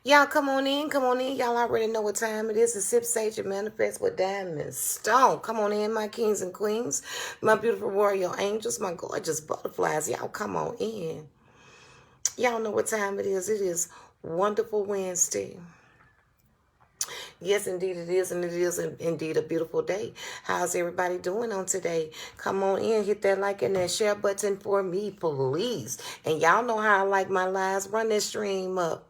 Y'all come on in, come on in. Y'all already know what time it is. The Sip Sage and Manifest with Diamond Stone. Come on in, my kings and queens, my beautiful royal angels, my gorgeous butterflies. Y'all come on in. Y'all know what time it is. It is Wonderful Wednesday. Yes, indeed it is, and it is indeed a beautiful day. How's everybody doing on today? Come on in, hit that like and that share button for me, please. And y'all know how I like my lives. Run that stream up.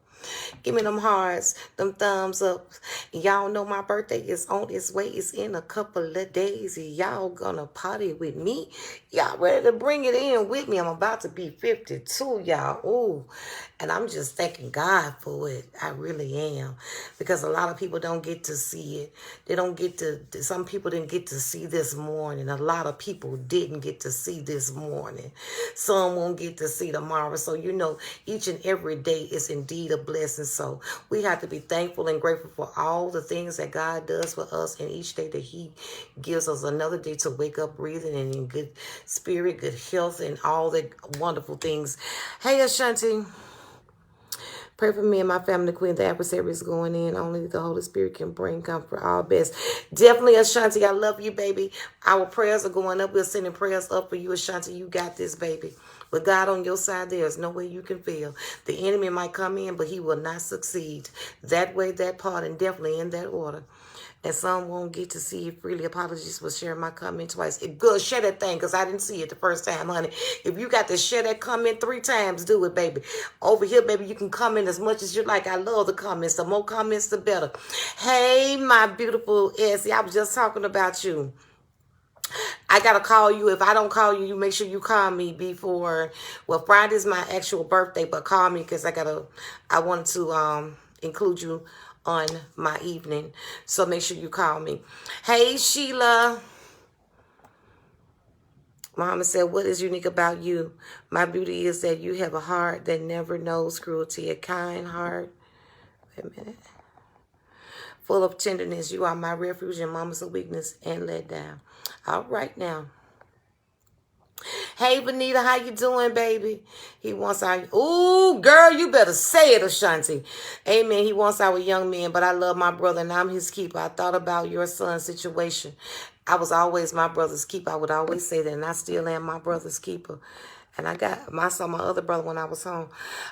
Give me them hearts, them thumbs up. Y'all know my birthday is on its way. It's in a couple of days. Y'all gonna party with me? Y'all ready to bring it in with me? I'm about to be 52, y'all. Ooh, and I'm just thanking God for it. I really am. Because a lot of people don't get to see it. They don't get to, some people didn't get to see this morning. A lot of people didn't get to see this morning. Some won't get to see tomorrow. So, you know, each and every day is indeed a blessing. So we have to be thankful and grateful for all the things that God does for us, and each day that he gives us another day to wake up breathing and in good spirit, good health, and all the wonderful things. Hey, Ashanti. Pray for me and my family, Queen. The adversary is going in. Only the Holy Spirit can bring comfort. All best. Definitely, Ashanti. I love you, baby. Our prayers are going up. We're sending prayers up for you, Ashanti. You got this, baby. With God on your side, there's no way you can fail. The enemy might come in, but he will not succeed. That way, that part, and definitely in that order. And some won't get to see it freely. Apologies for sharing my comment twice. Good, share that thing, because I didn't see it the first time, honey. If you got to share that comment 3 times, do it, baby. Over here, baby, you can comment as much as you like. I love the comments. The more comments, the better. Hey, my beautiful Essie, I was just talking about you. I got to call you. If I don't call you, you make sure you call me before, well, Friday's my actual birthday, but call me because I wanted to include you on my evening. So make sure you call me. Hey, Sheila. Mama said, what is unique about you? My beauty is that you have a heart that never knows cruelty, a kind heart. Wait a minute. Full of tenderness. You are my refuge in moments of weakness and let down. All right now. Hey, Benita, how you doing, baby? He wants our... Ooh, girl, you better say it, Ashanti. Amen. He wants our young man, but I love my brother, and I'm his keeper. I thought about your son's situation. I was always my brother's keeper. I would always say that, and I still am my brother's keeper. And I saw my other brother when I was home.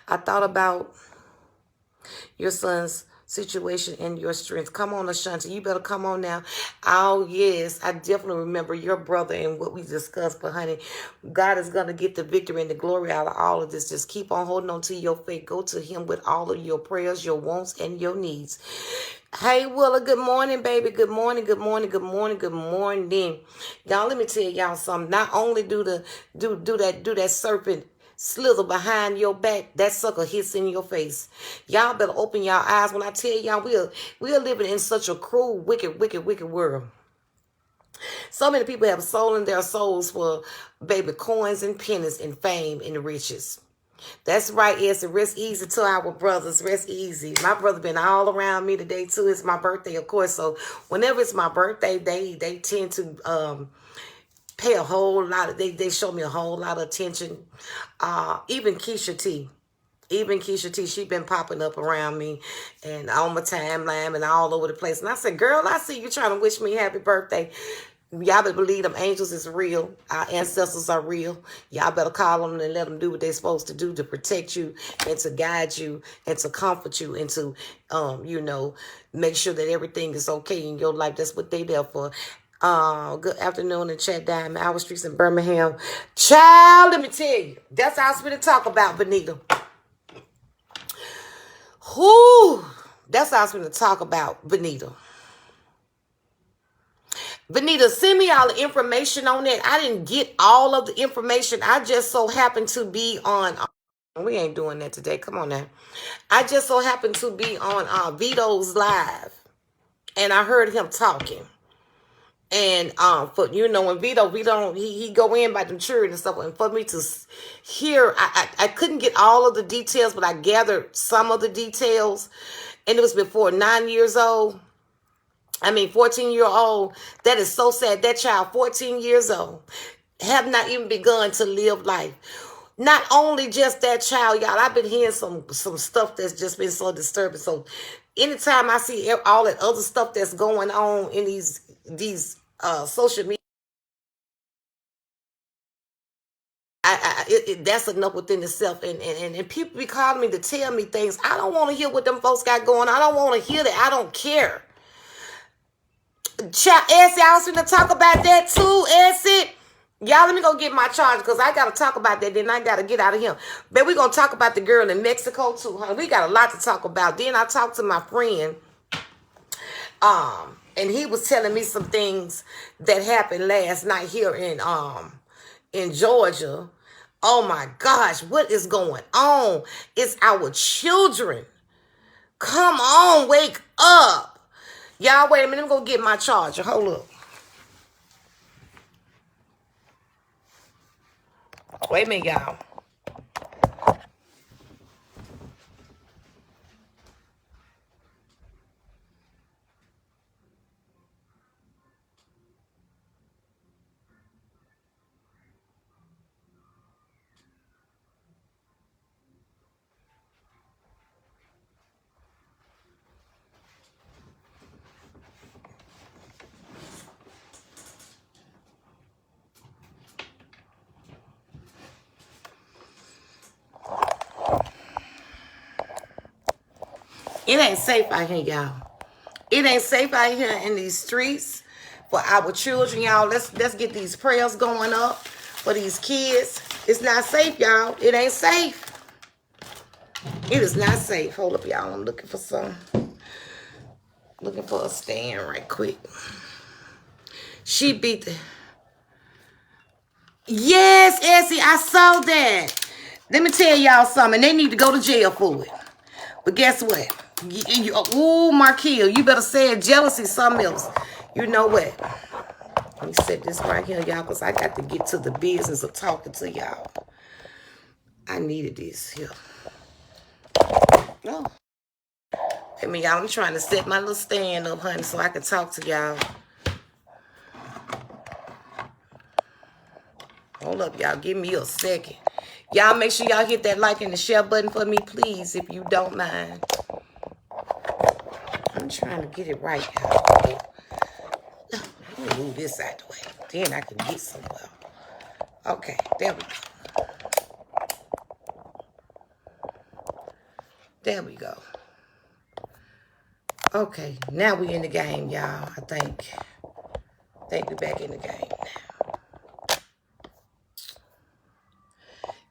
I thought about your son's situation and your strength. Come on, Ashanti. You better come on now. Oh, yes. I definitely remember your brother and what we discussed. But, honey, God is going to get the victory and the glory out of all of this. Just keep on holding on to your faith. Go to him with all of your prayers, your wants, and your needs. Hey, Willa, good morning, baby. Good morning, good morning, good morning, good morning. Y'all, let me tell y'all something. Not only do that serpent slither behind your back, that sucker hits in your face. Y'all better open y'all eyes when I tell y'all we're living in such a cruel, wicked, wicked, wicked world. So many people have sold their souls for, baby, coins and pennies and fame and riches. That's right, yes. Rest easy to our brothers. Rest easy. My brother been all around me today, too. It's my birthday, of course. So whenever it's my birthday, they tend to pay a whole lot of, they show me a whole lot of attention. Even Keisha T. She been popping up around me and on my timeline and all over the place. And I said, girl, I see you trying to wish me happy birthday. Y'all better believe them angels is real. Our ancestors are real. Y'all better call them and let them do what they're supposed to do to protect you and to guide you and to comfort you and to, make sure that everything is okay in your life. That's what they there for. Good afternoon in Chat Diamond, our streets in Birmingham. Child, let me tell you, that's how I was going to talk about, Benita. Whoo, that's how I was going to talk about, Benita. Benita, send me all the information on that. I didn't get all of the information. I just so happened to be on... We ain't doing that today. Come on now. I just so happened to be on Vito's live. And I heard him talking. And for when Vito he go in by the children and stuff, and for me to hear, I couldn't get all of the details, but I gathered some of the details, and it was before 9 years old. 14-year-old. That is so sad. That child, 14 years old, have not even begun to live life. Not only just that child, y'all. I've been hearing some stuff that's just been so disturbing. So anytime I see all that other stuff that's going on in these social media, that's enough within itself. And people be calling me to tell me things. I don't want to hear what them folks got going on. I don't want to hear that. I don't care. Essie, I was going to talk about that too, Essie. Y'all, let me go get my charge because I got to talk about that. Then I got to get out of here. But we're going to talk about the girl in Mexico too, huh? We got a lot to talk about. Then I talked to my friend, and he was telling me some things that happened last night here in Georgia. Oh my gosh, what is going on? It's our children. Come on, wake up. Y'all, wait a minute. I'm going to get my charger. Hold up. Wait a minute, y'all. It ain't safe out here, y'all. It ain't safe out here in these streets for our children, y'all. Let's get these prayers going up for these kids. It's not safe, y'all. It ain't safe. It is not safe. Hold up, y'all. I'm looking for a stand right quick. She beat the... Yes, Essie, I saw that. Let me tell y'all something. They need to go to jail for it. But guess what? Ooh, Marquille, you better say it. Jealousy, something else. You know what? Let me set this right here, y'all, because I got to get to the business of talking to y'all. I needed this here. No. I mean, y'all, I'm trying to set my little stand up, honey, so I can talk to y'all. Hold up, y'all. Give me a second. Y'all make sure y'all hit that like and the share button for me, please, if you don't mind. I'm trying to get it right, y'all. Let me move this out the way. Then I can get somewhere. Okay, there we go. There we go. Okay, now we in the game, y'all. I think we back in the game now.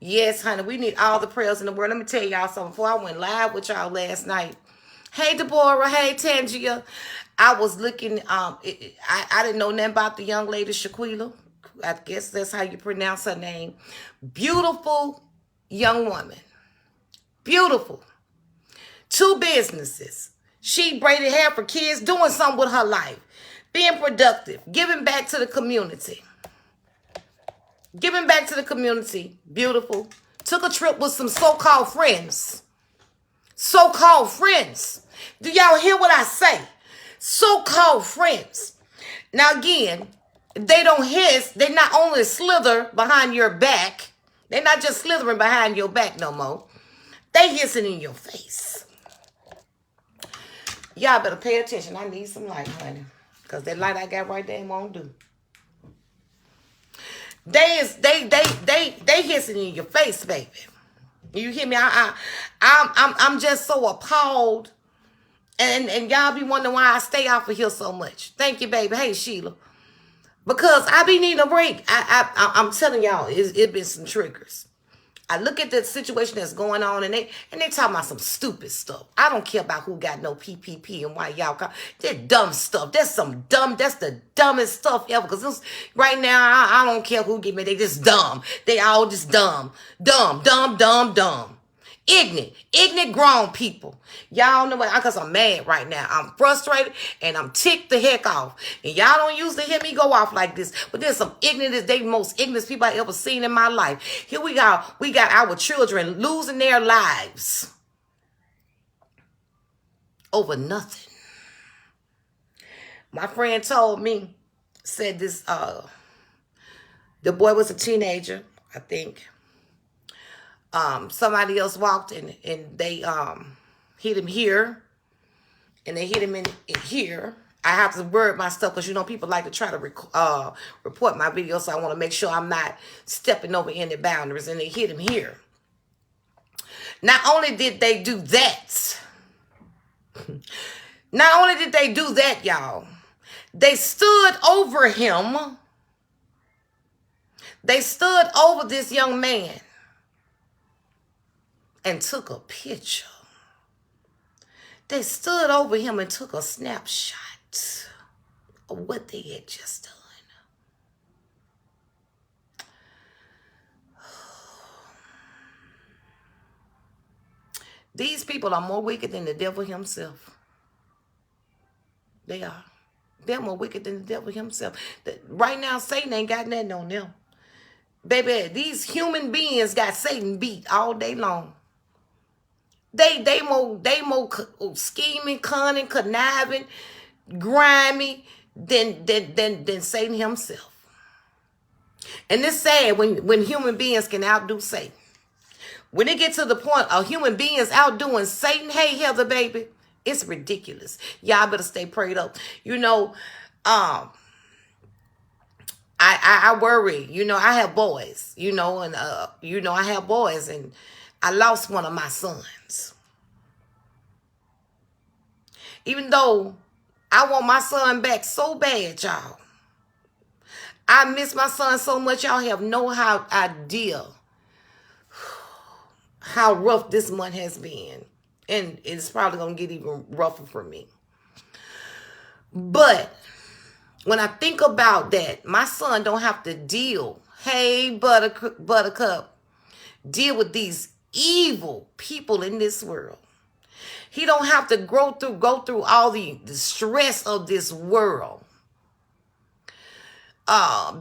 Yes, honey, we need all the prayers in the world. Let me tell y'all something. Before I went live with y'all last night, hey, Deborah, hey, Tangia, I was looking, I didn't know nothing about the young lady, Shaquila. I guess that's how you pronounce her name. Beautiful young woman. Beautiful. 2 businesses. She braided hair for kids, doing something with her life. Being productive, giving back to the community. Giving back to the community. Beautiful. Took a trip with some so-called friends. So-called friends. Do y'all hear what I say? So-called friends. Now again, they don't hiss. They not only slither behind your back. They're not just slithering behind your back no more. They hissing in your face. Y'all better pay attention. I need some light, honey. Because that light I got right there won't do. They hissing in your face, baby. You hear me? I'm just so appalled. And y'all be wondering why I stay off of here so much. Thank you, baby. Hey, Sheila. Because I be needing a break. I'm telling y'all, it been some triggers. I look at the situation that's going on, and they talking about some stupid stuff. I don't care about who got no PPP and why y'all call that dumb stuff. That's the dumbest stuff ever. Because right now, I don't care who give me. They just dumb. They all just dumb. Dumb. Ignorant grown people. Y'all know what? Because I'm mad right now. I'm frustrated and I'm ticked the heck off. And y'all don't usually hear me go off like this. But there's some ignorant, they most ignorant people I ever seen in my life. Here we got our children losing their lives over nothing. My friend told me, said this, the boy was a teenager, I think. Somebody else walked and they hit him here, and they hit him in here. I have to word my stuff because, you know, people like to try to report my videos, so I want to make sure I'm not stepping over any boundaries. And they hit him here. Not only did they do that, y'all, they stood over him. They stood over this young man and took a picture. They stood over him and took a snapshot of what they had just done. These people are more wicked than the devil himself. They are. They're more wicked than the devil himself. Right now, Satan ain't got nothing on them. Baby, these human beings got Satan beat all day long. They more scheming, cunning, conniving, grimy than Satan himself. And it's sad when human beings can outdo Satan. When it gets to the point of human beings outdoing Satan, hey, Heather, baby, it's ridiculous. Y'all better stay prayed up. You know, I worry. You know, I have boys. You know, and you know, I have boys, and I lost one of my sons. Even though I want my son back so bad, y'all. I miss my son so much. Y'all have no idea how rough this month has been. And it's probably going to get even rougher for me. But when I think about that, my son don't have to deal, hey, Buttercup, deal with these evil people in this world. He don't have to go through all the stress of this world.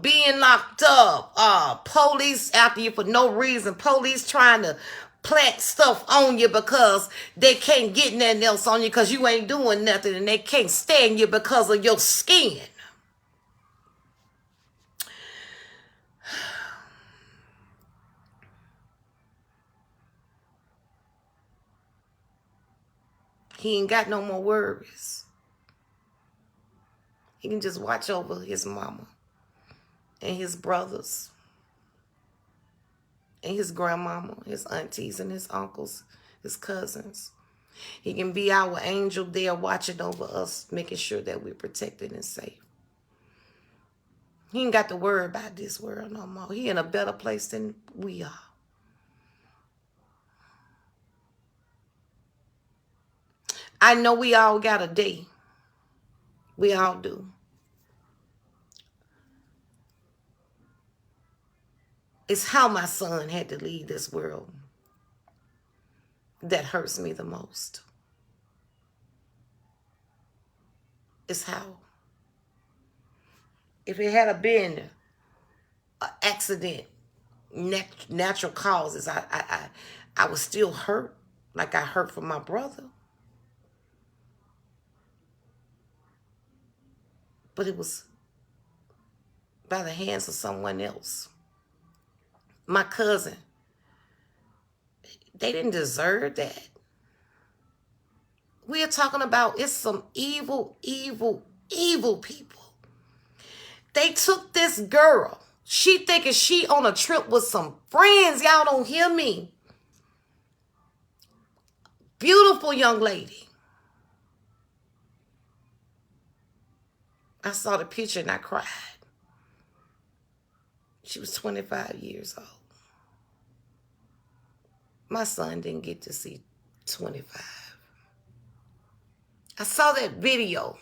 Being locked up, police after you for no reason, police trying to plant stuff on you because they can't get nothing else on you because you ain't doing nothing, and they can't stand you because of your skin. He ain't got no more worries. He can just watch over his mama and his brothers and his grandmama, his aunties and his uncles, his cousins. He can be our angel there watching over us, making sure that we're protected and safe. He ain't got to worry about this world no more. He in a better place than we are. I know we all got a day. We all do. It's how my son had to leave this world that hurts me the most. It's how. If it had been an accident, natural causes, I was still hurt like I hurt for my brother. But it was by the hands of someone else. My cousin, they didn't deserve that. We are talking about it's some evil, evil, evil people. They took this girl. She thinking she on a trip with some friends. Y'all don't hear me. Beautiful young lady. I saw the picture and I cried. She was 25 years old. My son didn't get to see 25. I saw that video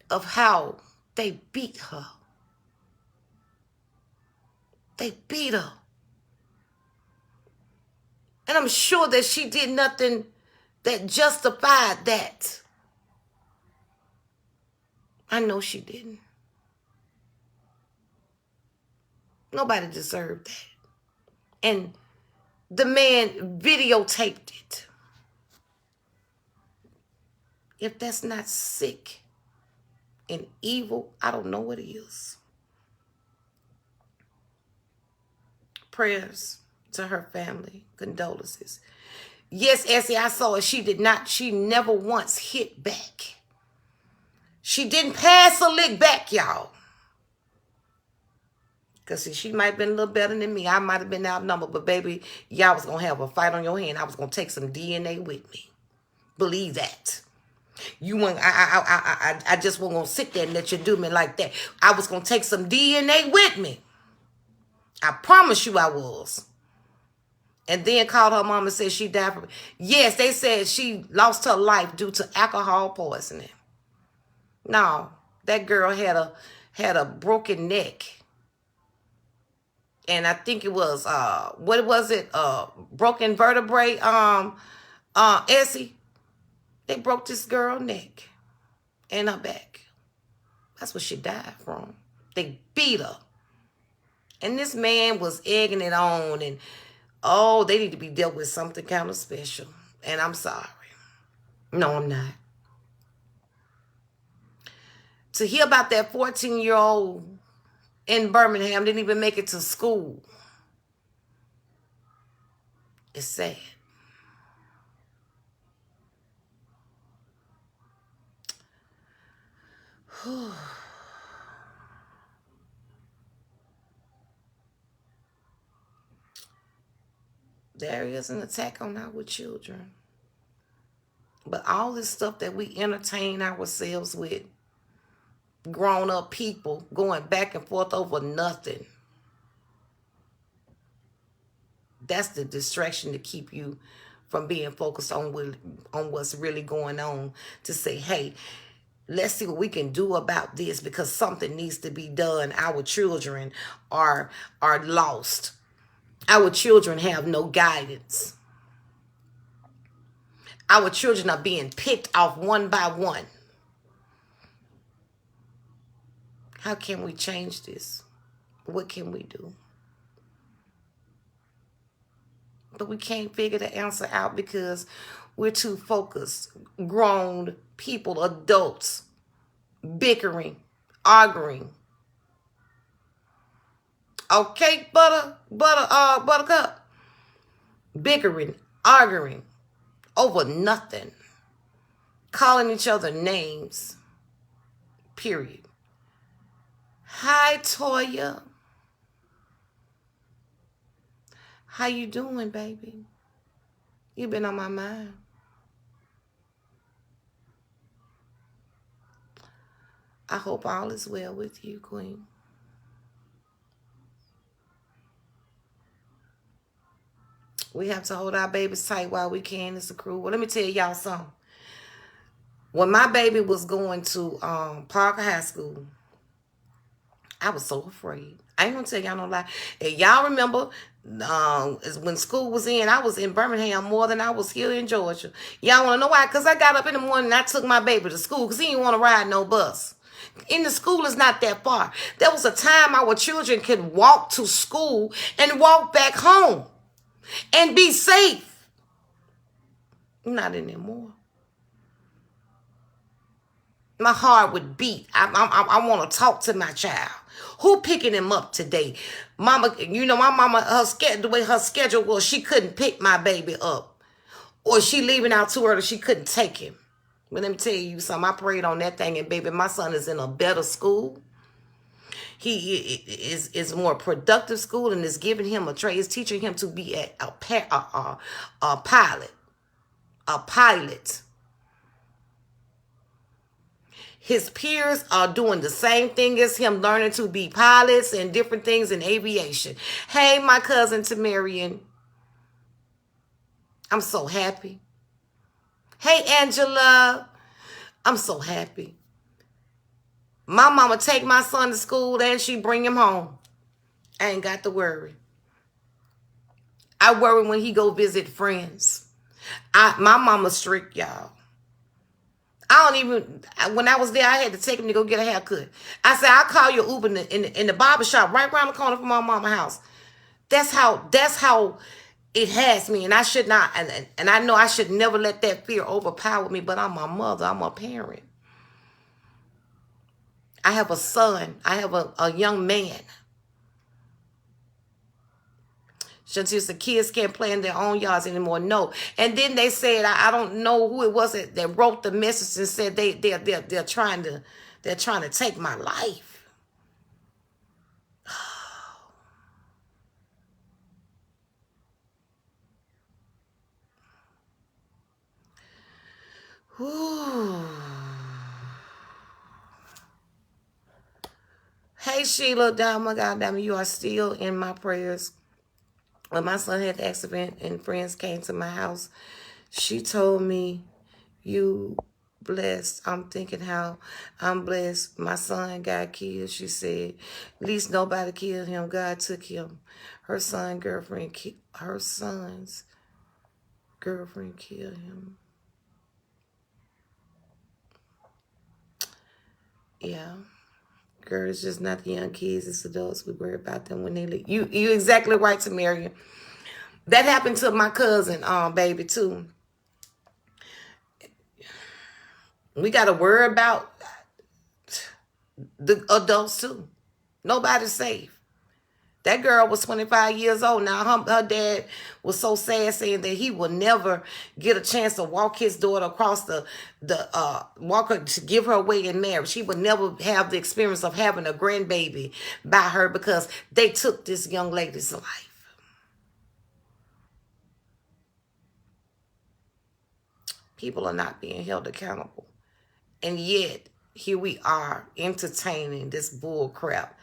of how they beat her. They beat her. And I'm sure that she did nothing that justified that. I know she didn't. Nobody deserved that. And the man videotaped it. If that's not sick and evil, I don't know what is. Prayers to her family. Condolences. Yes, Essie, I saw it. She never once hit back. She didn't pass a lick back, y'all. Because she might have been a little better than me. I might have been outnumbered. But, baby, y'all was going to have a fight on your hand. I was going to take some DNA with me. Believe that. I just wasn't going to sit there and let you do me like that. I was going to take some DNA with me. I promise you I was. And then called her mom and said she died from... Yes, they said she lost her life due to alcohol poisoning. No, that girl had a broken neck. And I think it was, what was it? Broken vertebrae, Essie. They broke this girl's neck and her back. That's what she died from. They beat her. And this man was egging it on. And, oh, they need to be dealt with something kind of special. And I'm sorry. No, I'm not. To hear about that 14-year-old in Birmingham, didn't even make it to school. It's sad. There is an attack on our children. But all this stuff that we entertain ourselves with, grown-up people going back and forth over nothing. That's the distraction to keep you from being focused on what's really going on. To say, hey, let's see what we can do about this because something needs to be done. Our children are lost. Our children have no guidance. Our children are being picked off one by one. How can we change this? What can we do? But we can't figure the answer out because we're too focused. Grown people, adults, bickering, arguing. Okay, buttercup. Bickering, arguing over nothing. Calling each other names. Period. Hi, Toya. How you doing, baby? You been on my mind. I hope all is well with you, Queen. We have to hold our babies tight while we can as a crew. Well, let me tell y'all something. When my baby was going to Parker High School, I was so afraid. I ain't gonna tell y'all no lie. And y'all remember when school was in, I was in Birmingham more than I was here in Georgia. Y'all want to know why? Because I got up in the morning and I took my baby to school because he didn't want to ride no bus. In the school is not that far. There was a time our children could walk to school and walk back home and be safe. Not anymore. My heart would beat. I want to talk to my child. Who picking him up today? Mama, you know, my mama, the way her schedule was, she couldn't pick my baby up. Or she leaving out too early, she couldn't take him. But let me tell you something. I prayed on that thing, and baby, my son is in a better school. He is more productive school and is giving him a trade. It's teaching him to be a pilot. A pilot. His peers are doing the same thing as him, learning to be pilots and different things in aviation. Hey, my cousin Tamarian. I'm so happy. Hey, Angela. I'm so happy. My mama take my son to school and she bring him home. I ain't got to worry. I worry when he go visit friends. My mama's strict, y'all. When I was there, I had to take him to go get a haircut. I said, I'll call you Uber in the barber shop right around the corner from my mama's house. That's how it has me. And I should not, and I know I should never let that fear overpower me, but I'm a mother, I'm a parent. I have a son. I have a young man. Since the kids can't play in their own yards anymore. No. And then they said, I don't know who it was that wrote the message and said they're trying to take my life. Whew. Hey Sheila, my goddamn, you are still in my prayers. When my son had the accident and friends came to my house, she told me, you blessed. I'm thinking how I'm blessed. My son got killed. She said, at least nobody killed him. God took him. Her son's girlfriend killed him. Yeah. Girl, it's just not the young kids, it's adults. We worry about them when they leave. You exactly right, Tamaria. That happened to my cousin, baby, too. We got to worry about the adults, too. Nobody's safe. That girl was 25 years old. Now, her dad was so sad, saying that he will never get a chance to walk his daughter across walk her to give her away in marriage. He would never have the experience of having a grandbaby by her because they took this young lady's life. People are not being held accountable. And yet, here we are entertaining this bull crap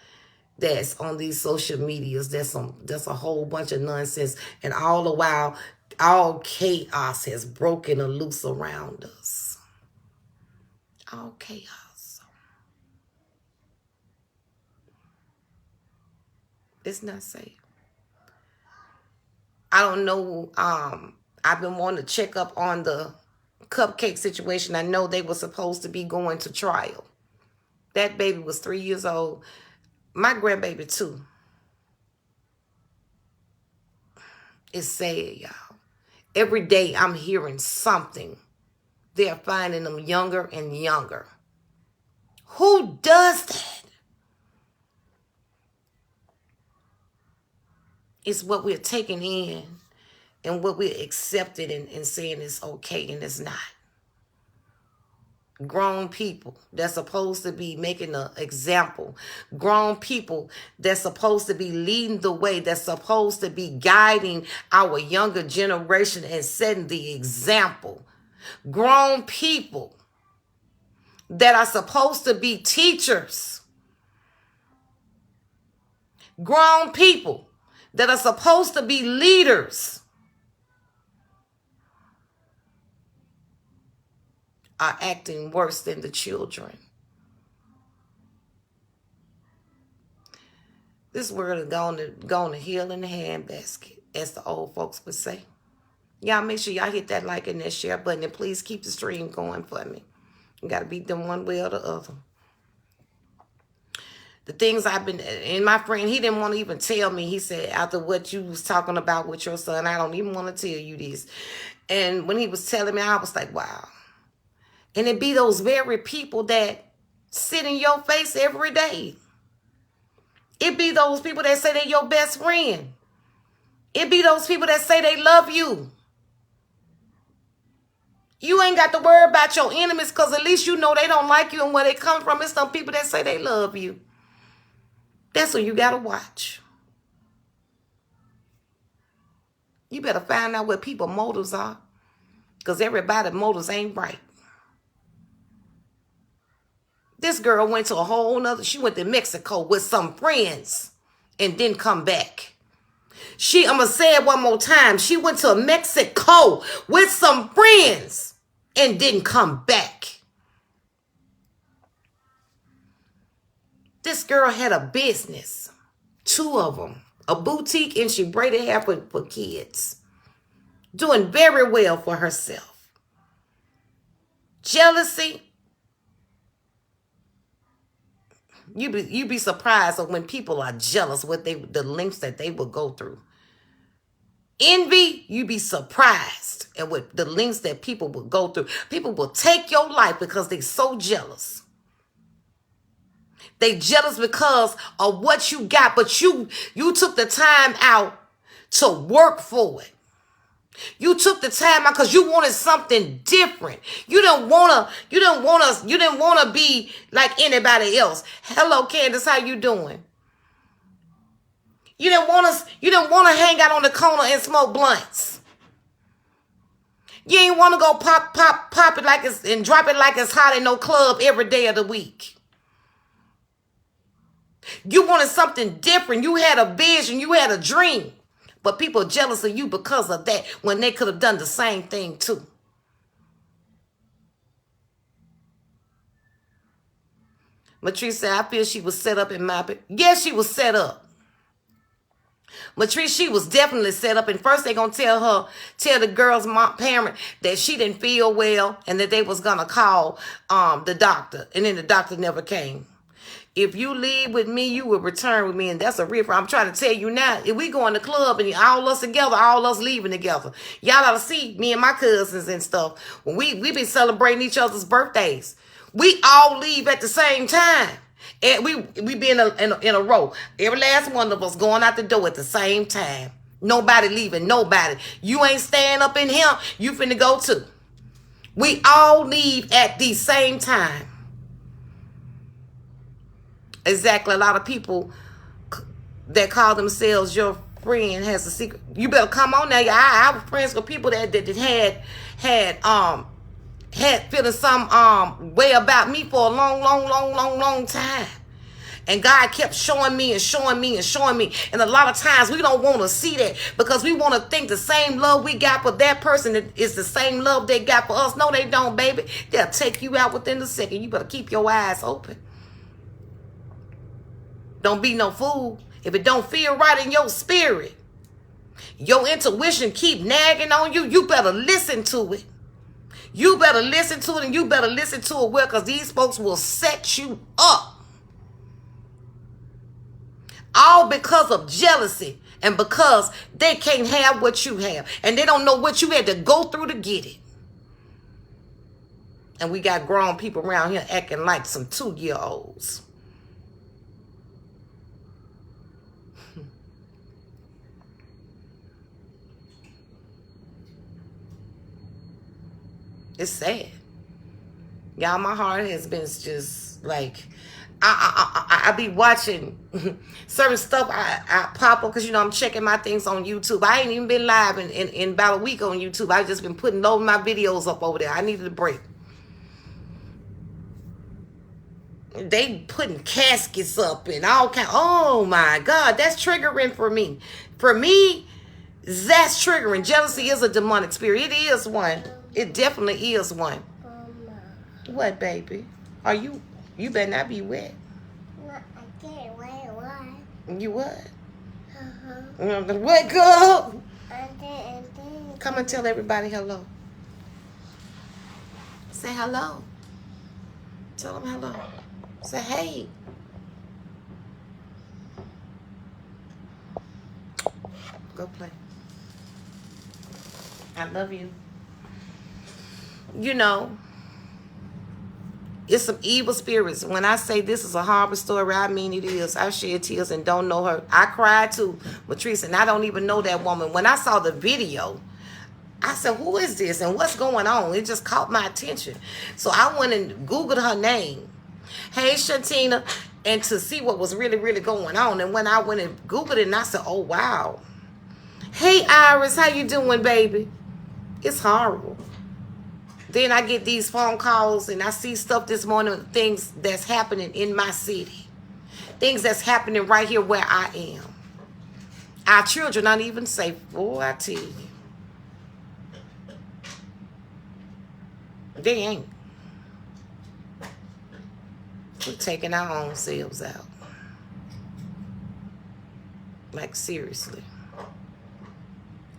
that's on these social medias. That's a whole bunch of nonsense. And all the while, all chaos has broken loose around us. All chaos. It's not safe. I don't know. I've been wanting to check up on the cupcake situation. I know they were supposed to be going to trial. That baby was 3 years old. My grandbaby too. It's sad, y'all. Every day I'm hearing something. They're finding them younger and younger. Who does that? It's what we're taking in and what we're accepted and saying is okay and it's not. Grown people that's supposed to be making an example. Grown people that's supposed to be leading the way. That's supposed to be guiding our younger generation and setting the example. Grown people that are supposed to be teachers. Grown people that are supposed to be leaders are acting worse than the children. This world is going to hell in the handbasket, as the old folks would say. Y'all make sure y'all hit that like and that share button, and please keep the stream going for me. You got to beat them one way or the other. The things I've been, and my friend, he didn't want to even tell me. He said, after what you was talking about with your son, I don't even want to tell you this. And when he was telling me, I was like, wow. And it be those very people that sit in your face every day. It be those people that say they're your best friend. It be those people that say they love you. You ain't got to worry about your enemies because at least you know they don't like you and where they come from. It's some people that say they love you. That's what you got to watch. You better find out what people's motives are because everybody's motives ain't right. This girl went to a whole nother, she went to Mexico with some friends and didn't come back. I'm going to say it one more time. She went to Mexico with some friends and didn't come back. This girl had a business, 2 of them, a boutique, and she braided hair for kids. Doing very well for herself. Jealousy. You be surprised when people are jealous the lengths that they will go through. Envy, you be surprised at what the lengths that people will go through. People will take your life because they're so jealous. They jealous because of what you got, but you took the time out to work for it. You took the time out because you wanted something different. You didn't wanna be like anybody else. Hello, Candace, how you doing? You didn't want to hang out on the corner and smoke blunts. You ain't want to go pop it like it's and drop it like it's hot in no club every day of the week. You wanted something different. You had a vision. You had a dream. But people are jealous of you because of that when they could have done the same thing too. Matrice said, I feel she was set up in my... Yes, she was set up. Matrice, she was definitely set up. And first they going to tell the girl's parent that she didn't feel well and that they was going to call the doctor. And then the doctor never came. If you leave with me, you will return with me. And that's a real problem. I'm trying to tell you now, if we go in the club and all us together, all us leaving together, y'all ought to see me and my cousins and stuff. When we be celebrating each other's birthdays, we all leave at the same time. And we be in a row. Every last one of us going out the door at the same time. Nobody leaving, nobody. You ain't staying up in here, you finna go too. We all leave at the same time. Exactly. A lot of people that call themselves your friend has a secret. You better come on now. I was friends with people that had feeling some way about me for a long time. And God kept showing me and showing me and showing me. And a lot of times we don't want to see that because we want to think the same love we got for that person is the same love they got for us. No, they don't, baby. They'll take you out within a second. You better keep your eyes open. Don't be no fool. If it don't feel right in your spirit, your intuition keep nagging on you, you better listen to it. You better listen to it, and you better listen to it well, because these folks will set you up. All because of jealousy and because they can't have what you have. And they don't know what you had to go through to get it. And we got grown people around here acting like some 2-year-olds. It's sad. Y'all, my heart has been just like, I be watching certain stuff. I pop up because, you know, I'm checking my things on YouTube. I ain't even been live in about a week on YouTube. I just been putting all my videos up over there. I needed a break. They putting caskets up and all kind. Oh my God, that's triggering for me. For me, that's triggering. Jealousy is a demonic spirit. It is one. It definitely is one. What, baby? Are you better not be wet. No, I can't wet. You what? Wake up. And Come and tell everybody hello. Say hello. Tell them hello. Say hey. Go play. I love you. You know, it's some evil spirits. When I say this is a horrible story, I mean it is. I shed tears and don't know her. I cried too, Matrice, and I don't even know that woman. When I saw the video, I said, who is this and what's going on? It just caught my attention. So I went and Googled her name. Hey, Shantina, and to see what was really, really going on. And when I went and Googled it, and I said, oh, wow. Hey, Iris, how you doing, baby? It's horrible. Then I get these phone calls and I see stuff this morning, things that's happening in my city. Things that's happening right here where I am. Our children aren't even safe. Boy, I tell you. They ain't. We're taking our own selves out. Like, seriously.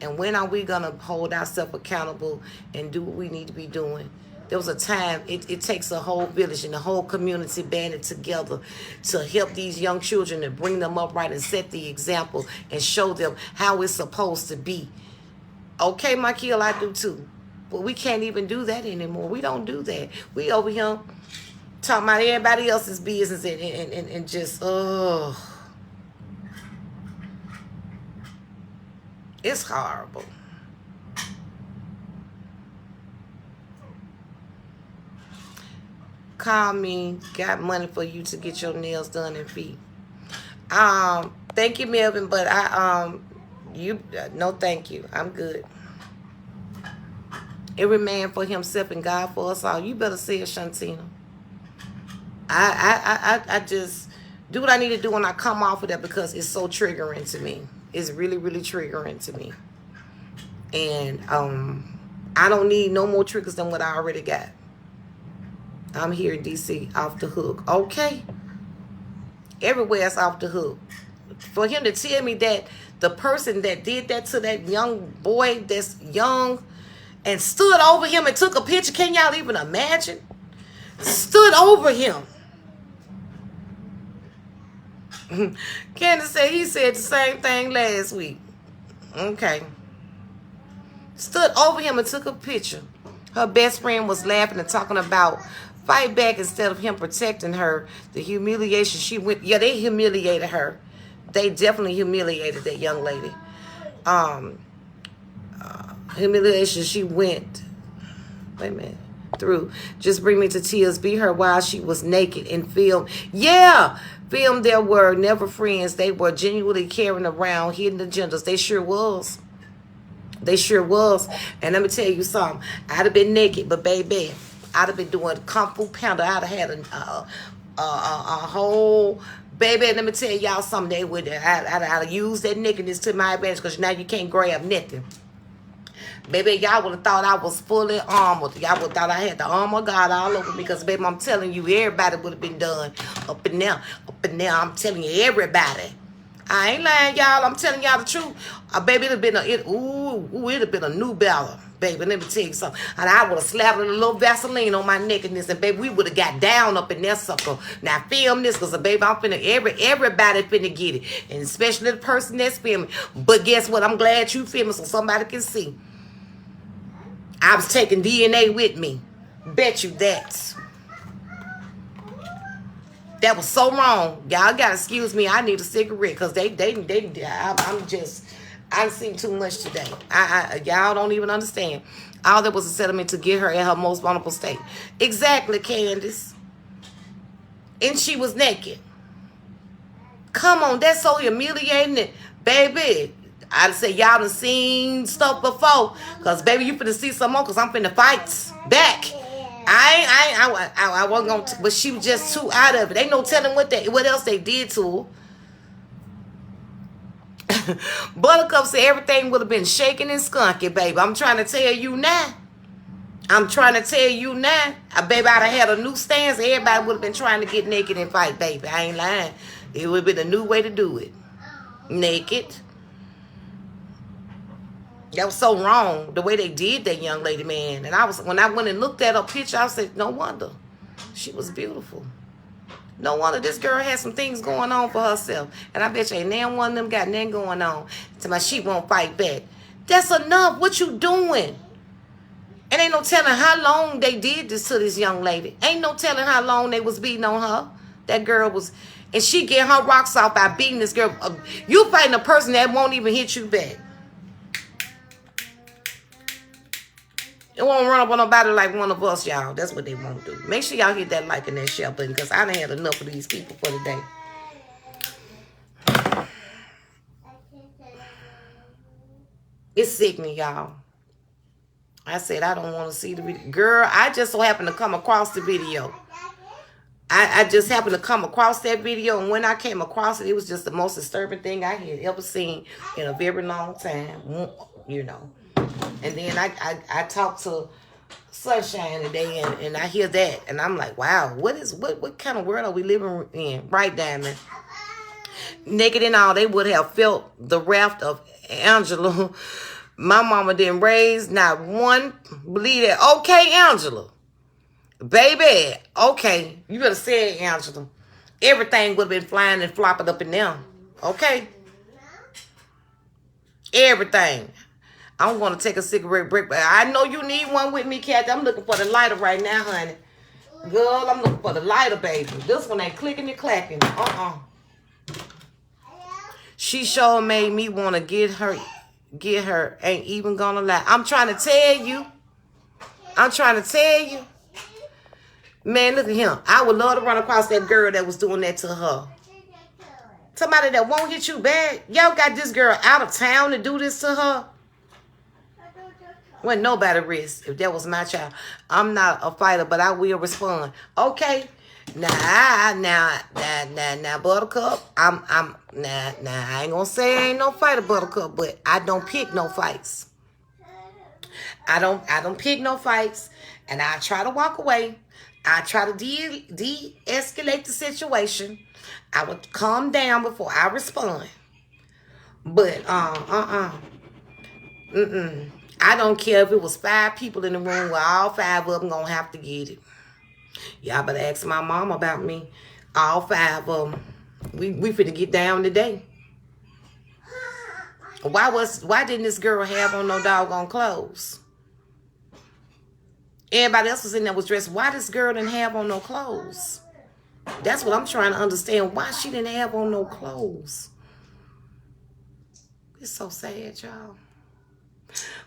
And when are we going to hold ourselves accountable and do what we need to be doing? There was a time, it takes a whole village and the whole community banded together to help these young children and bring them up right and set the example and show them how it's supposed to be. Okay, Michael, I do too. But we can't even do that anymore. We don't do that. We over here talking about everybody else's business and just, It's horrible. Call me. Got money for you to get your nails done and feet. Thank you, Melvin, but no, thank you. I'm good. Every man for himself and God for us all. You better say it, Shantina. I just do what I need to do when I come off of that because it's so triggering to me. It's really, really triggering to me. And I don't need no more triggers than what I already got. I'm here in DC off the hook. Okay? Everywhere it's off the hook. For him to tell me that the person that did that to that young boy that's young and stood over him and took a picture, can y'all even imagine? Stood over him. Candace said he said the same thing last week. Okay. Stood over him and took a picture. Her best friend was laughing and talking about fight back instead of him protecting her. The humiliation she went. Yeah, they humiliated her. They definitely humiliated that young lady. Humiliation she went. Wait a minute. Through. Just bring me to tears. Be her while she was naked and filmed. Yeah. Filmed there were never friends. They were genuinely carrying around hidden agendas. They sure was. They sure was. And let me tell you something. I'd have been naked, but baby, I'd have been doing Kung Fu Panda. I'd have had a whole... Baby, let me tell y'all something. They would. I'd have used that nakedness to my advantage because now you can't grab nothing. Baby, y'all would have thought I was fully armored. Y'all would have thought I had the armor of God all over me because, baby, I'm telling you, everybody would have been done up in there. Up in there, I'm telling you, everybody. I ain't lying, y'all. I'm telling y'all the truth. Baby, it'd have been a new Bella. Baby, let me tell you something. And I would have slathered a little Vaseline on my nakedness, and baby, we would have got down up in that sucker. Now film this, because baby, I'm finna everybody finna get it, and especially the person that's filming. But guess what? I'm glad you filming so somebody can see. I was taking DNA with me. Bet you that. That was so wrong. Y'all gotta excuse me. I need a cigarette because I've seen too much today. Y'all don't even understand. All that was a settlement to get her at her most vulnerable state. Exactly, Candace. And she was naked. Come on, that's so humiliating. Baby, I'd say y'all done seen stuff before. Because, baby, you finna see some more because I'm finna fight back. I wasn't going to, but she was just too out of it. Ain't no telling what else they did to her. Buttercup said everything would have been shaking and skunky, baby. I'm trying to tell you now. Baby, I'd have had a new stance. Everybody would have been trying to get naked and fight, baby. I ain't lying. It would have been a new way to do it. Naked. That was so wrong, the way they did that young lady, man. And when I went and looked at her picture, I said, no wonder. She was beautiful. No wonder this girl had some things going on for herself. And I bet you ain't none one of them got nothing going on. To my she won't fight back. That's enough. What you doing? And ain't no telling how long they did this to this young lady. Ain't no telling how long they was beating on her. That girl was... And she getting her rocks off by beating this girl. You fighting a person that won't even hit you back. It won't run up on nobody like one of us, y'all. That's what they won't do. Make sure y'all hit that like and that share button because I done had enough of these people for the day. It's sickening, y'all. I said I don't want to see the video. Girl, I just so happened to come across the video. I just happened to come across that video, and when I came across it, it was just the most disturbing thing I had ever seen in a very long time, you know. And then I talked to Sunshine today, and I hear that, and I'm like, wow, what kind of world are we living in? Right, Diamond? Naked and all, they would have felt the wrath of Angela. My mama didn't raise not one. Believe that. Okay, Angela. Baby, okay. You better say it, Angela. Everything would have been flying and flopping up in there. Okay? Everything. I'm going to take a cigarette break, but I know you need one with me, Kathy. I'm looking for the lighter right now, honey. Girl, I'm looking for the lighter, baby. This one ain't clicking and clacking. She sure made me want to get her get her. Ain't even gonna lie. I'm trying to tell you. Man, look at him. I would love to run across that girl that was doing that to her. Somebody that won't hit you back. Y'all got this girl out of town to do this to her. Wasn't nobody risk if that was my child. I'm not a fighter, but I will respond. Okay. Now, Buttercup. I ain't gonna say I ain't no fighter, Buttercup, but I don't pick no fights. I don't pick no fights, and I try to walk away. I try to de-escalate the situation. I would calm down before I respond. But I don't care if it was 5 people in the room where all 5 of them gonna have to get it. Y'all better ask my mom about me. All 5 of them. We finna get down today. Why didn't this girl have on no doggone clothes? Everybody else was in there was dressed. Why this girl didn't have on no clothes? That's what I'm trying to understand. Why she didn't have on no clothes? It's so sad, y'all.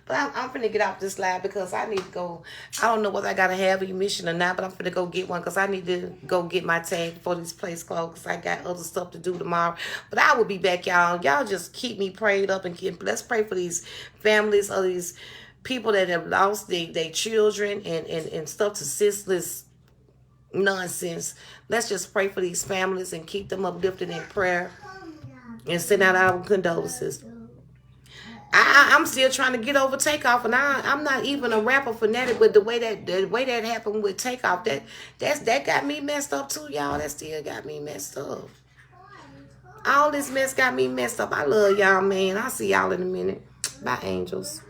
But I'm finna get off this live because I need to go. I don't know whether I got to have a mission or not, but I'm finna go get one because I need to go get my tag for this place closed because I got other stuff to do tomorrow. But I will be back, y'all. Y'all just keep me prayed up and let's pray for these families of these people that have lost their children and stuff to senseless nonsense. Let's just pray for these families and keep them uplifted in prayer and send out our condolences. I'm still trying to get over Takeoff, and I'm not even a rapper fanatic, but the way that happened with Takeoff, that got me messed up too, y'all. That still got me messed up. All this mess got me messed up. I love y'all, man. I'll see y'all in a minute. Bye, angels.